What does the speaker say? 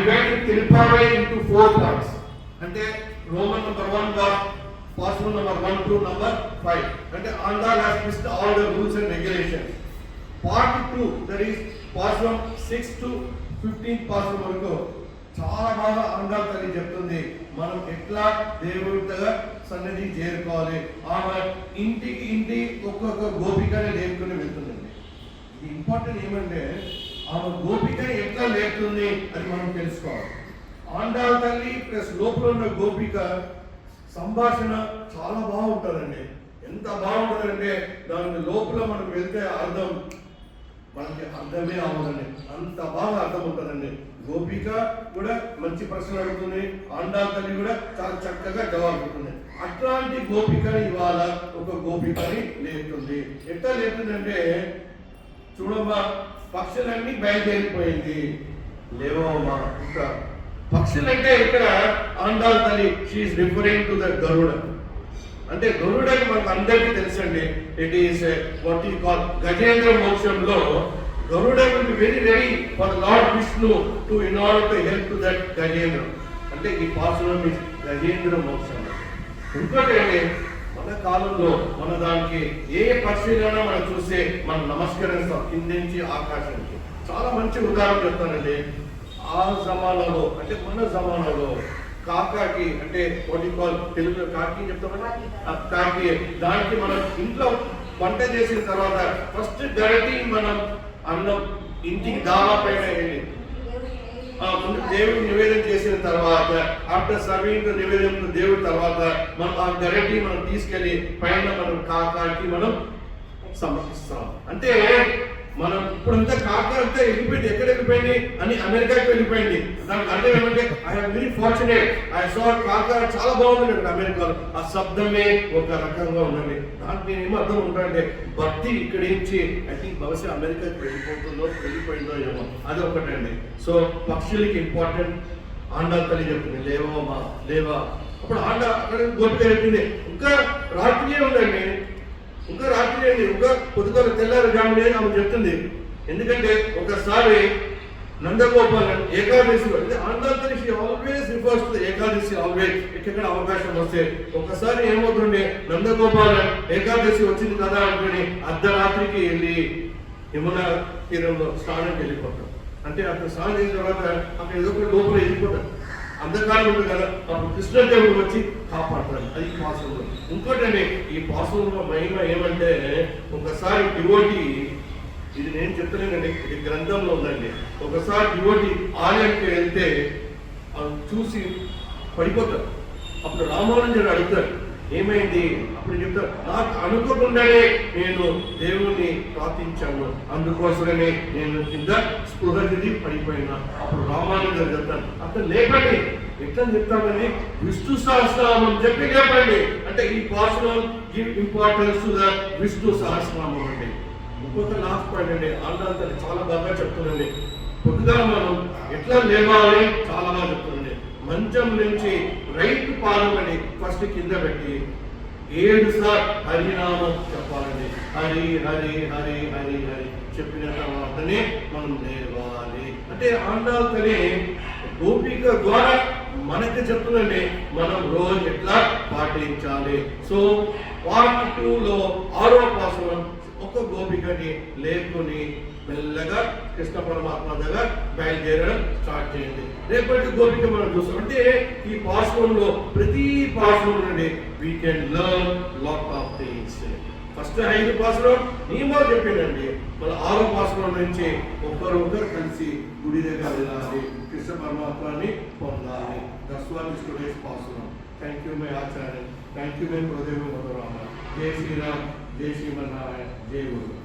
divided Tilpawai into 4 parts. అంటే Roman number 1 was Parsum number 1 to number 5. అంటే Andal has missed all the rules and regulations. Part 2, that is Parsum 6 to 15 Parsum వరకు చాలా బాగా ఆండాల్ తల్లి చెప్తుంది మనం ఎట్లా దేవుడిగా సన్నిధి చేరుకోవాలి. ఆమె ఇంటికి ఒక్కొక్క గోపికని లేపుకుని వెళ్తుందండి. ఇది ఇంపార్టెంట్ ఏమంటే ఆమె గోపికని ఎట్లా లేపుతుంది అని మనం తెలుసుకోవాలి. ఆండాల్ తల్లి ప్లస్ లోపల ఉన్న గోపిక సంభాషణ చాలా బాగుంటుందండి. ఎంత బాగుంటుందంటే దాని లోపల మనం వెళ్తే అర్థం మనకి అర్థమే అవ్వదండి. అంత బాగా అర్థం ఉంటుందండి. గోపిక కూడా మంచి ప్రశ్న అడుగుతుంది, ఆండాల్ తల్లి కూడా చాలా చక్కగా జవాబు ఇస్తుంది. అట్లాంటి గోపికని ఇవాళ ఒక గోపికని లేపుతుంది. ఎట్లా లేపుతుందంటే చూడమ్మా, పక్షులన్నీ బయలుదేరిపోయింది, లేవమ్మా. ఇంకా పక్షులంటే ఇక్కడ ఆండాల్ తల్లి she is referring to the Garuda. అంటే గరుడని మనకు అందరికీ తెలుసండి. It is what you call Gajendra మోక్షంలో Garuda will be very ready for lord Vishnu to in order to help to that Gajendra. అంటే ఈ పాసురం ఇస్ గజేంద్ర మోక్షం. ఇంకోటి అండి, మన కాలంలో మన దానికి ఏ పక్షినైనా మనం చూస్తే మనం నమస్కరిస్తాం కింద నుంచి ఆకాశానికి. చాలా మంచి ఉదాహరణ చెప్తానండి. ఆ జమానాలో అంటే మన జమానాలో కాకాకి అంటే వాట్ యు కాల్ తెలుగులో కాకి చెప్తామన్నా, కాకి దానికి మనం ఇంట్లో వంట చేసిన తర్వాత ఫస్ట్ గరిటి మనం అన్నం ఇంటికి దావా పైన వెళ్ళి ముందు దేవుడికి నివేదన చేసిన తర్వాత ఆఫ్టర్ సర్వింగ్ నివేదన దేవుడి తర్వాత మనం ఆ గరిటి మనం తీసుకెళ్లి పైన మనం కాకాకి మనం సమర్పిస్తాం. అంటే మనం ఇప్పుడంతా కాకా అంతా వెళ్ళిపోయింది. ఎక్కడ వెళ్ళిపోయింది అని అమెరికాకి వెళ్ళిపోయింది. దానికి అర్థం ఏమంటే I'm very fortunate, I saw కాకా చాలా బాగుంది అక్కడ అమెరికాలో. ఆ శబ్దమే ఒక రకంగా ఉండండి. దానికి ఏమో అర్థం ఉంటాయంటే భక్తి ఇక్కడి నుంచి ఐ థింక్ బహుశా అమెరికాకి వెళ్ళిపోయిందో ఏమో, అది ఒకటండి. సో పక్షులకి ఇంపార్టెంట్. ఆండాల్ తల్లి చెప్తుంది లేవమ్మా లేవా. అప్పుడు అక్కడ గోపిక చెప్పింది ఇంకా రాత్రియే ఉందండి, ఇంకా రాత్రి అండి, ఇంకా పొద్దుగల తెల్లారుజామునే ఆమె చెప్తుంది. ఎందుకంటే ఒకసారి నందగోపాలన్ ఏకాదశి అంటే ఆండాల్ తల్లి she always refers to Ekadashi always. ఎక్కడ అవకాశం వస్తే ఒకసారి ఏమవుతుండే, నందగోపాలన్ ఏకాదశి వచ్చింది కదా అనుకుని అర్ధరాత్రికి వెళ్ళి యమునా తీరంలో స్నానంకి వెళ్ళిపోతాం. అంటే అక్కడ స్నానం చేసిన తర్వాత అక్కడ ఏదో ఒక లోపల వెళ్ళిపోతాం. అంధకారం ఉంది కదా, అప్పుడు కృష్ణదేవుడు వచ్చి కాపాడతాడు. అది ఈ పాసంలో. ఇంకోటండి, ఈ పాసంలో మహిమ ఏమంటే ఒకసారి డివోటీ, ఇది నేను చెప్తున్నానండి, ఇది గ్రంథంలో ఉందండి. ఒకసారి డివోటీ ఆలయంకి వెళ్తే చూసి పడిపోతాడు. అప్పుడు రామానుజుడు అడుగుతాడు ఏమైంది. అప్పుడు చెప్తారు నాకు అనుకోకుండానే నేను దేవుణ్ణి ప్రార్థించాను, అందుకోసమే నేను కింద స్పృహది పడిపోయినా. అప్పుడు రామానుజుడు చెప్తాను అక్కడ లేపండి. ఎట్లా చెప్తామని విష్ణు సహస్రనామం చెప్పి లేపండి. అంటే ఈ personal give importance to the Vishnu Sahasranamam అండి. ఇంకొక లాస్ట్ పాయింట్ అండి, ఆండాల్ తల్లి చాలా బాగా చెప్తుందండి. పొద్దుగా మనం ఎట్లా లేవాలి చాలా బాగా చెప్తుందండి. మంచం నుంచి రైట్ పాదమని ఫస్ట్ కింద పెట్టి 7 సార్లు హరినామం చెప్పాలండి. హరి హరి హరి హరి హరి చెప్పిన తర్వాతనే మనం లేవాలి. అంటే ఆండాల్ తల్లి గోపిక ద్వారా మనకి చెప్తుందండి మనం రోజు ఎట్లా పాటించాలి. సో పార్ట్ 2లో 6వ పాసురం ఒక గోపికని లేపుకొని మెల్లగా కృష్ణ పరమాత్మ దగ్గర బయలుదేరడం స్టార్ట్ చేయండి. రేపటి గోపిక మనం చూస్తాం. అంటే ఈ పాసురంలో ప్రతి పాసురం నుండి we can learn lot of things. First 5 pasuram నియమాలు చెప్పిందండి. మన 6వ పాసురం నుంచి ఒకరొకరు కలిసి గుడి దగ్గర వెళ్ళాలి, కృష్ణ పరమాత్మని పొందాలి. That's what is today's pasuram. Thank you my Acharya, thank you my గురుదేవ మధురామ. జై శ్రీరామ్, జై శ్రీమన్నారాయణ, జై గురు.